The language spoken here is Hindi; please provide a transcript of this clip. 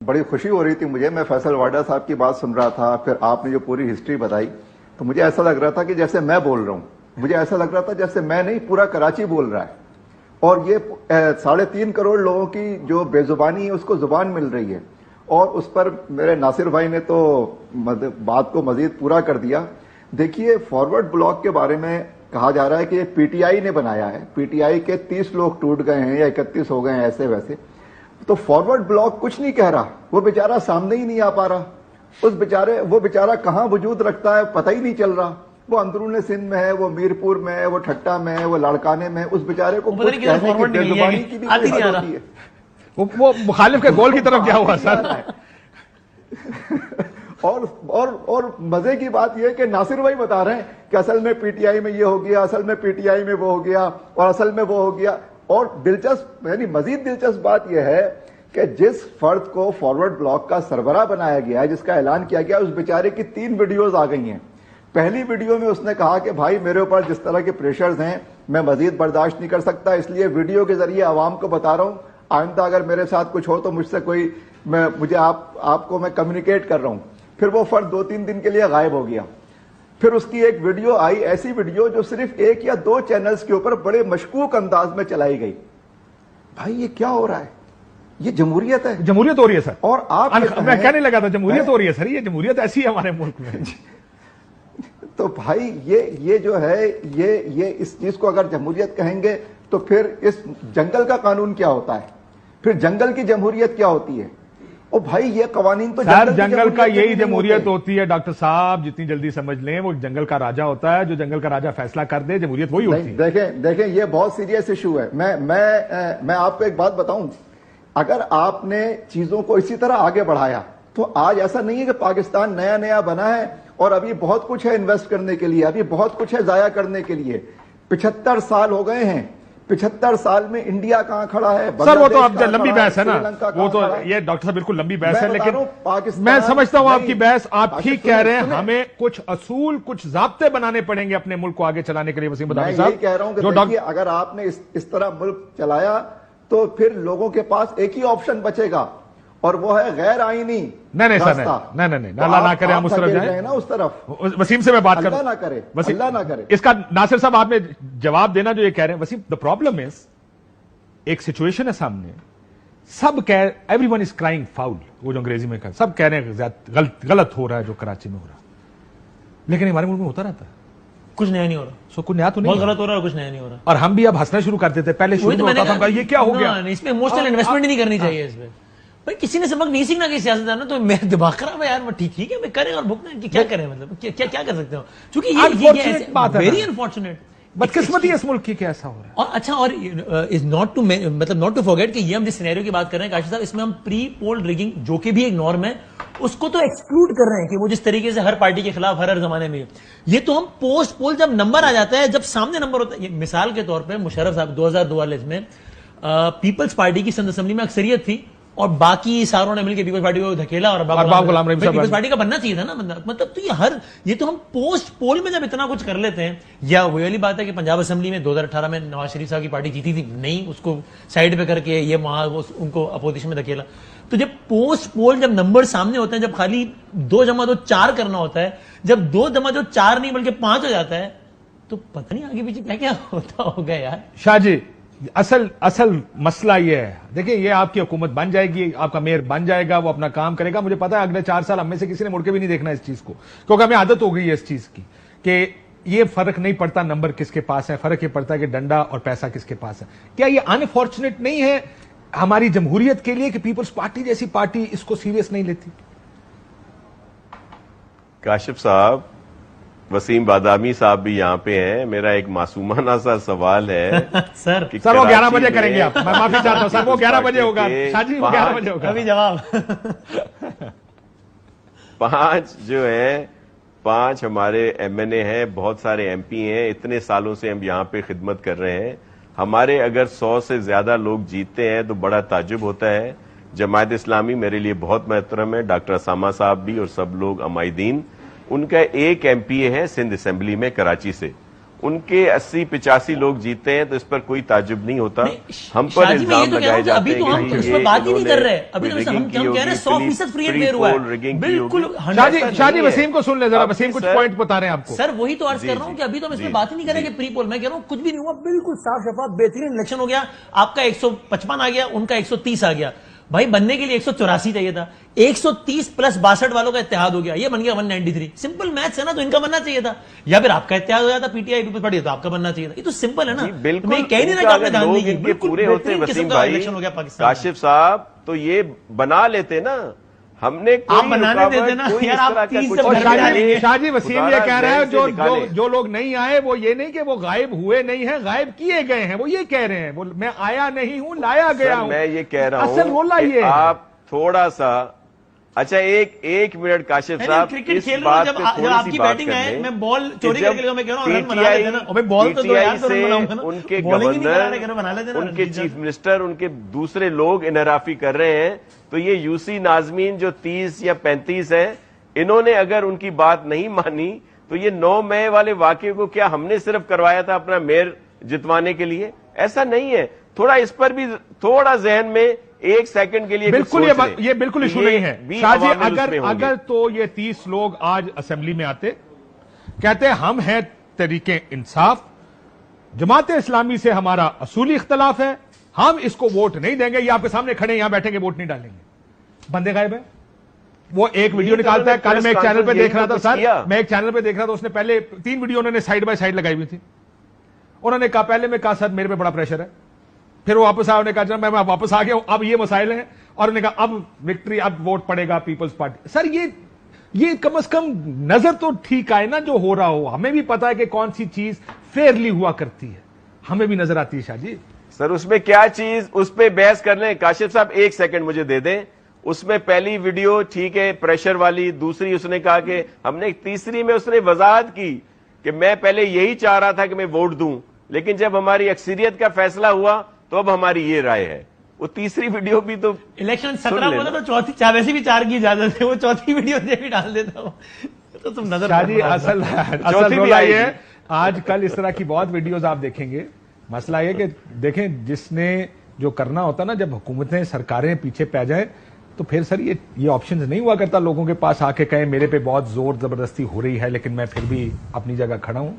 बड़ी खुशी हो रही थी मुझे, मैं फैसल वाडा साहब की बात सुन रहा था, फिर आपने जो पूरी हिस्ट्री बताई तो मुझे ऐसा लग रहा था कि जैसे मैं बोल रहा हूं, मुझे ऐसा लग रहा था जैसे मैं नहीं पूरा कराची बोल रहा है। और ये 3.5 करोड़ लोगों की जो बेजुबानी है उसको जुबान मिल रही है। और उस पर मेरे नासिर भाई ने तो बात को मजीद पूरा कर दिया। देखिए, फॉरवर्ड ब्लॉक के बारे में कहा जा रहा है कि ये पीटीआई ने बनाया है, पीटीआई के 30 लोग टूट गए हैं या 31 हो गए हैं, ऐसे वैसे। तो फॉरवर्ड ब्लॉक कुछ नहीं कह रहा, वो बेचारा सामने ही नहीं आ पा रहा। वो बेचारा कहां वजूद रखता है पता ही नहीं चल ररहा। वो अंदरूनी सिंध में है, वो मीरपुर में है, वो ठट्टा में है, वो लाड़काने में है। उस बेचारे को कुछ कहने की बेजुबानी की भी हद होती है। वो मुखालिफ के गोल की तरफ क्या हुआ सर? और मजे की बात यह है कि नासिर भाई बता रहे हैं कि असल में पीटीआई में ये हो गया, असल में पीटीआई में वो हो गया, और असल में वो हो गया। और दिलचस्प यानी मजीद दिलचस्प बात यह है कि जिस फर्द को फॉरवर्ड ब्लॉक का सरबराह बनाया गया है, जिसका ऐलान किया गया, उस बेचारे की 3 वीडियोज आ गई हैं। पहली वीडियो में उसने कहा कि भाई मेरे ऊपर जिस तरह के प्रेशर्स हैं मैं मजीद बर्दाश्त नहीं कर सकता, इसलिए वीडियो के जरिए आवाम को बता रहा हूं, आइंदा अगर मेरे साथ कुछ हो तो मुझसे आपको मैं कम्युनिकेट कर रहा हूं। फिर वो फर्द 2-3 दिन के लिए गायब हो गया। फिर उसकी एक वीडियो आई, ऐसी वीडियो जो सिर्फ 1 या 2 चैनल्स के ऊपर बड़े मशकूक अंदाज में चलाई गई। भाई ये क्या हो रहा है? ये जमहूरियत है, जमहूरियत हो रही है सर। और आप मैं कहने लगा था जमहूरियत हो रही है सर, ये जमहूरियत ऐसी है हमारे मुल्क में। तो भाई ये जो है ये इस चीज को अगर जमहूरियत कहेंगे तो फिर इस जंगल का कानून क्या होता है? फिर जंगल की जमहूरियत क्या होती है? ओ भाई ये कवानीन तो जंगल का यही जमहूरियत होती है डॉक्टर साहब, जितनी जल्दी समझ लें। वो जंगल का राजा होता है, जो जंगल का राजा फैसला कर दे, जमहूरियत वही होती है। देखें ये बहुत सीरियस इशू है। मैं आपको एक बात बताऊं, अगर आपने चीजों को इसी तरह आगे बढ़ाया तो आज ऐसा नहीं है कि पाकिस्तान नया नया बना है और अभी बहुत कुछ है इन्वेस्ट करने के लिए, अभी बहुत कुछ है जाया करने के लिए। 75 साल हो गए हैं। 75 साल में इंडिया कहां खड़ा है? सर वो तो अब लंबी बहस है ना, वो तो ये डॉक्टर साहब बिल्कुल लंबी बहस है, लेकिन मैं समझता हूं आपकी बहस। आप ठीक कह रहे हैं, हमें कुछ असूल, कुछ ज़ाब्ते बनाने पड़ेंगे अपने मुल्क को आगे चलाने के लिए। वसीम बदामी साहब, कह रहा हूं कि देखिए, अगर आपने इस तरह मुल्क चलाया तो फिर लोगों के पास एक ही ऑप्शन बचेगा और वो है गैर आईनी। नहीं सर, नहीं अल्लाह ना करे हम उस तरफ जाएं ना, उस तरफ। वसीम से मैं बात कर, अल्लाह ना करे, अल्लाह ना करे। इसका नासिर साहब आपने जवाब देना जो ये कह रहे हैं। वसीम, द प्रॉब्लम इज, एक सिचुएशन है सामने, सब कह, एवरीवन इज क्राइंग फाउल, वो जो अंग्रेजी में सब कह रहे हैं गलत हो रहा है जो कराची में हो रहा है, लेकिन हमारे मुल्क में होता रहता है, कुछ नया नहीं हो रहा। सो कुछ नया तो नहीं, बहुत गलत हो रहा है, कुछ नया नहीं हो रहा। और हम भी अब हंसना शुरू कर देते। पहले शुरू में होता था ये क्या हो गया, इसमें इमोशनल इन्वेस्टमेंट नहीं करनी चाहिए। इसमें भाई किसी ने सबक नहीं सीखना कि सियासतदान ना, तो मेरा दिमाग खराब है यार। वो ठीक है, मैं करें और भुगतना कि क्या करें, मतलब क्या कर सकते हो, क्योंकि ये बात है, वेरी अनफॉर्चुनेट बदकिस्मती है इस मुल्क की, कैसा हो रहा है। और अच्छा, और इज नॉट टू मतलब नॉट टू फॉरगेट कि ये हम जिस सिनेरियो की बात कर रहे हैं काशिफ साहब, इसमें हम प्री पोल रिगिंग, जो कि भी एक नॉर्म है, उसको तो एक्सक्लूड कर रहे हैं कि वो जिस तरीके से हर पार्टी के खिलाफ हर जमाने में। ये तो हम पोस्ट पोल जब नंबर आ जाता है, जब सामने नंबर होता है, मिसाल के तौर पर मुशर्रफ साहब 2042 में पीपल्स पार्टी की संसद असेंबली में अक्सरियत थी और बाकी सारों ने मिलकर पीपल्स पार्टी को धकेला और पीपल्स पार्टी का बनना चाहिए था ना, मतलब। तो ये तो हम पोस्ट पोल में जब इतना कुछ कर लेते हैं, या वही वाली बात है कि पंजाब असेंबली में 2018 में नवाज शरीफ साहब की पार्टी जीती थी, नहीं उसको साइड पे करके ये उनको अपोजिशन में धकेला। तो जब पोस्ट पोल जब नंबर सामने होते हैं, जब खाली 2 जमा 2 4 करना होता है, जब 2 जमा 2 4 नहीं बल्कि 5 हो जाता है, तो पता नहीं आगे पीछे क्या क्या होता होगा यार। शाह जी, असल मसला ये है, देखिए, ये आपकी हुकूमत बन जाएगी, आपका मेयर बन जाएगा, वो अपना काम करेगा। मुझे पता है अगले 4 साल हम में से किसी ने मुड़ के भी नहीं देखना इस चीज को, क्योंकि हमें आदत हो गई है इस चीज की कि ये फर्क नहीं पड़ता नंबर किसके पास है, फर्क ये पड़ता है कि डंडा और पैसा किसके पास है। क्या ये अनफॉर्चुनेट नहीं है हमारी जमहूरियत के लिए कि पीपल्स पार्टी जैसी पार्टी इसको सीरियस नहीं लेती? काशिफ साहब, वसीम बादामी साहब भी यहाँ पे हैं। मेरा एक मासूमाना सा सवाल है सर वो 11 बजे करेंगे आप, मैं माफी चाहता हूँ सर, वो 11 बजे होगा। शाह जी, वो 11 बजे होगा। अभी जवाब 5 जो है, 5 हमारे एमएनए हैं, बहुत सारे एमपी हैं, इतने सालों से हम यहाँ पे खिदमत कर रहे हैं। हमारे अगर 100 से ज्यादा लोग जीतते हैं तो बड़ा ताज्जुब होता है। जमात इस्लामी मेरे लिए बहुत महतरम है, डॉक्टर असामा साहब भी और सब लोग अमायदीन। उनका एक एमपीए है सिंध असेंबली में कराची से, उनके 80-85 लोग जीते हैं, तो इस पर कोई ताजुब नहीं होता। हम पर शाहजी, मैं ये इल्जाम तो कह रहा लगाए हूं कि जाते अभी हैं तो हम कि इस ये पर बात ही नहीं कर रहे। इन्होंने अभी तो rigging हम की कह रहे हैं होगी, 100% फ्री एंड फेयर हुआ pre-poll है, rigging की बिल्कुल होगी। 100%। शाहजी नहीं वसीम को सुन ले जरा, अब वसीम कुछ सर- पॉइंट बता रहे हैं आपको। सर वही तो अर्ज जी, कर रहा हूं जी, कि अभी तो हम इसमें जी, बात ही नहीं करेंगे जी। Pre poll. मैं कह रहा हूं कुछ भी नहीं हुआ, बिल्कुल साफ शफाफ बेहतरीन इलेक्शन हो गया। आपका 155 आ गया, उनका 130 आ गया। भाई बनने के लिए 184 चाहिए था, 130 प्लस 62 वालों का इत्तेहाद हो गया, ये बन गया 193। सिंपल मैथ्स है ना, तो इनका बनना चाहिए था, या फिर आपका इत्तेहाद हो गया था पीटीआई पीपल्स पार्टी, तो आपका बनना चाहिए था। ये तो सिंपल है ना। जी, बिल्कुल। मैं कह नहीं रहा कि इनका आपने अगर ध्यान लोग नहीं की, इनके बिल्कुल पूरे होते बेहतरीन किस्म वसीम का भाई, इलेक्शन हो गया पाकिस्तान में। काशिफ साहब, तो ये बना लेते ना। हमने कोई आप बनाने रुकावट, देते ना, कोई यार, इस आप तरह का 30 कुछ जब और घर नहीं में है। डालेंगे। शाहजी वसीम ये खुदारा कह रहा है जहन से निकाले। जो लोग नहीं आए वो ये नहीं कि वो गायब हुए नहीं है, गायब किए गए हैं, वो ये कह रहे हैं वो मैं आया नहीं हूं, लाया गया सर, हूं। मैं ये कह रहा हूं असल रोला कि ये है। आप थोड़ा सा, अच्छा एक मिनट काशिफ नहीं, साहब, क्रिकेट इस खेल रहा बात हूं, पे जब थोड़ी आपकी सी बात बैटिंग कर आए, लें मैं बॉल कि चोरी जब करके मैं कह रहा हूं रन बना PTI लेते ना। अबे बॉल तो दो यार, तो रन बनाऊंगा ना। उनके बॉलिंग ही नहीं करा रहे, गवर्नर, बना लेते ना, उनके जीत चीफ जाते। मिनिस्टर, उनके दूसरे लोग इनहराफी कर रहे हैं, तो ये यूसी नाजमीन जो 30 या 35 है, इन्होंने अगर उनकी बात नहीं मानी, तो ये 9 मई वाले वाकये को क्या हमने सिर्फ करवाया था अपना मेयर जितवाने के लिए? ऐसा नहीं है। थोड़ा इस पर भी थोड़ा जहन में 1 सेकंड के लिए बिल्कुल कुछ सोच लें। ये बिल्कुल इशू नहीं है भी शाहजी। अवामिल उसमें होंगे। अगर तो ये 30 लोग आज असेंबली में आते, कहते हम हैं तरीके इंसाफ, जमात इस्लामी से हमारा असूली इख्तलाफ है, हम इसको वोट नहीं देंगे, ये आपके सामने खड़े यहां बैठेंगे, वोट नहीं डालेंगे, बंदे गायब है। वो एक वीडियो तो निकालता है। कल मैं एक चैनल पे यही देख रहा तो था कुछ सर, किया। मैं एक चैनल पे देख रहा था, उसने पहले 3 वीडियो उन्होंने साइड बाय साइड लगाई हुई थी। उन्होंने कहा, पहले मैं कहा सर मेरे पे बड़ा प्रेशर है, फिर वो वापस आया, उन्होंने कहा मैं वापस आ गया हूं, अब ये मसाइल हैं, और उन्होंने कहा अब विक्ट्री, अब वोट पड़ेगा पीपल्स पार्टी। सर ये कम से कम नजर तो ठीक आए ना जो हो रहा हो। हमें भी पता है कि कौन सी चीज फेयरली हुआ करती है, हमें भी नजर आती है शाहजी। सर उसमें क्या चीज, उस पे बहस कर लें। काशिफ साहब 1 सेकंड मुझे दे दें। उसमें पहली वीडियो ठीक है प्रेशर वाली, दूसरी उसने कहा कि हमने, तीसरी में उसने वजाहत की कि मैं पहले यही चाह रहा था कि मैं वोट दूं, लेकिन जब हमारी अक्सरियत का फैसला हुआ तो अब हमारी ये राय है। वो तीसरी वीडियो भी तो इलेक्शन 17 बोला तो चौथी, वैसे भी 4 की इजाजत है, वो चौथी वीडियो भी डाल देता हूं, तो तुम नजर शाहजी असल चौथी भी रोला ये आएगी। है, आजकल इस तरह की बहुत वीडियोस आप देखेंगे। मसला ये कि देखें, जिसने जो करना होता ना, जब हुकूमतें सरकारें पीछे पै जाए, तो फिर सर ये ऑप्शन नहीं हुआ करता लोगों के पास आके कहें मेरे पे बहुत जोर जबरदस्ती हो रही है, लेकिन मैं फिर भी अपनी जगह खड़ा हूं।